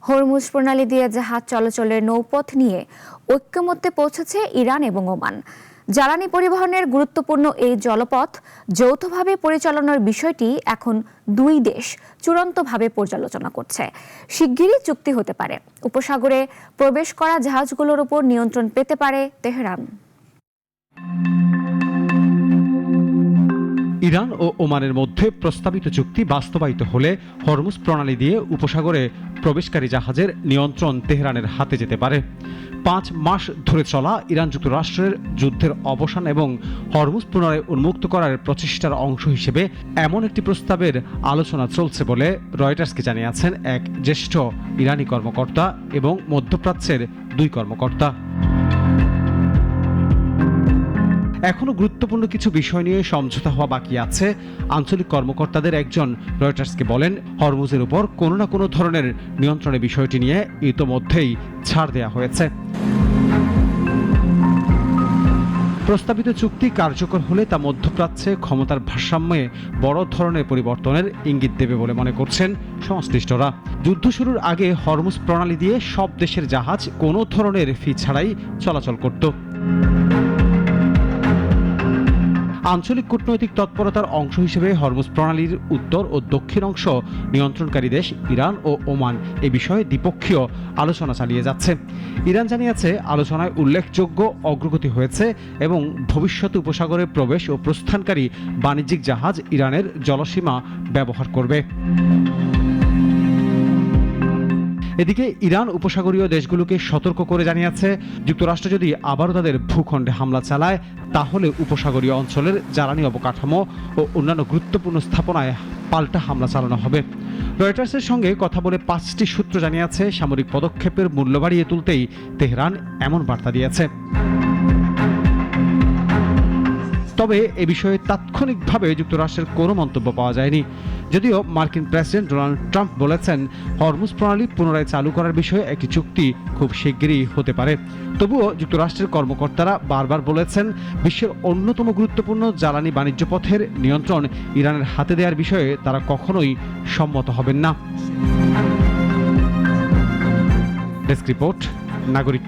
Hormuz প্রণালী দিয়ে জাহাজ চলাচলের নৌপথ নিয়ে ঐক্যমত্যে পৌঁছেছে ইরান এবং ওমান। জ্বালানি পরিবহনের গুরুত্বপূর্ণ এই জলপথ যৌথভাবে পরিচালনার বিষয়টি এখন দুই দেশ চূড়ান্তভাবে পর্যালোচনা করছে। শিগগিরই চুক্তি হতে পারে। উপসাগরে প্রবেশ করা জাহাজগুলোর উপর নিয়ন্ত্রণ পেতে পারে তেহরান। ইরান ও ওমানের মধ্যে প্রস্তাবিত চুক্তি বাস্তবায়িত হলে হরমুজ প্রণালী দিয়ে উপসাগরে প্রবেশকারী জাহাজের নিয়ন্ত্রণ তেহরানের হাতে যেতে পারে। 5 মাস ধরে চলা ইরান যুক্তরাষ্ট্রের যুদ্ধের অবসান এবং হরমুজ পুনরায় উন্মুক্ত করার প্রচেষ্টার অংশ হিসেবে এমন একটি প্রস্তাবের আলোচনা চলছে বলে রয়টার্সকে জানিয়েছেন এক জ্যেষ্ঠ ইরানি কর্মকর্তা এবং মধ্যপ্রাচ্যের 2 কর্মকর্তা। এখনো গুরুত্বপূর্ণ কিছু বিষয় নিয়ে সমঝোতা হওয়া বাকি আছে। আঞ্চলিক কর্মকর্তাদের একজন রয়টার্সকে বলেন, হরমুজের উপর কোনো না কোনো ধরনের নিয়ন্ত্রণের বিষয়টি নিয়ে ইতোমধ্যেই ছাড় দেওয়া হয়েছে। প্রস্তাবিত চুক্তি কার্যকর হলে তা মধ্যপ্রাচ্যে ক্ষমতার ভারসাম্যে বড় ধরনের পরিবর্তনের ইঙ্গিত দেবে বলে মনে করছেন সংশ্লিষ্টরা। যুদ্ধ শুরুর আগে হরমুজ প্রণালী দিয়ে সব দেশের জাহাজ কোনো ধরনের ফি ছাড়াই চলাচল করত। আঞ্চলিক কূটনৈতিক তৎপরতার অংশ হিসেবে হরমুজ প্রণালীর উত্তর ও দক্ষিণ অংশ নিয়ন্ত্রণকারী দেশ ইরান ও ওমান এ বিষয়ে দ্বিপক্ষীয় আলোচনা চালিয়ে যাচ্ছে। ইরান জানিয়েছে, আলোচনায় উল্লেখযোগ্য অগ্রগতি হয়েছে এবং ভবিষ্যতে উপসাগরে প্রবেশ ও প্রস্থানকারী বাণিজ্যিক জাহাজ ইরানের জলসীমা ব্যবহার করবে। এদিকে ইরান উপসাগরীয় দেশগুলোকে সতর্ক করে জানিয়েছে, যুক্তরাষ্ট্র যদি আবারও তাদের ভূখণ্ডে হামলা চালায় তাহলে উপসাগরীয় অঞ্চলের জ্বালানি অবকাঠামো ও অন্যান্য গুরুত্বপূর্ণ স্থাপনায় পাল্টা হামলা চালানো হবে। রয়টার্সের সঙ্গে কথা বলে 5টি সূত্র জানিয়েছে, সামরিক পদক্ষেপের মূল্য বাড়িয়ে তুলতেই তেহরান এমন বার্তা দিয়েছে। তবে এ বিষয়ে তাৎক্ষণিকভাবে যুক্তরাষ্ট্রের কোনো মন্তব্য পাওয়া যায়নি। যদিও মার্কিন প্রেসিডেন্ট ডোনাল্ড ট্রাম্প বলেছেন, হরমুজ প্রণালী পুনরায় চালু করার বিষয়ে একটি চুক্তি খুব শিগগিরই হতে পারে। তবুও যুক্তরাষ্ট্রের কর্মকর্তারা বারবার বলেছেন, বিশ্বের অন্যতম গুরুত্বপূর্ণ জ্বালানি বাণিজ্য পথের নিয়ন্ত্রণ ইরানের হাতে দেওয়ার বিষয়ে তারা কখনোই সম্মত হবেন না। ডেস্ক রিপোর্ট, নাগরিক।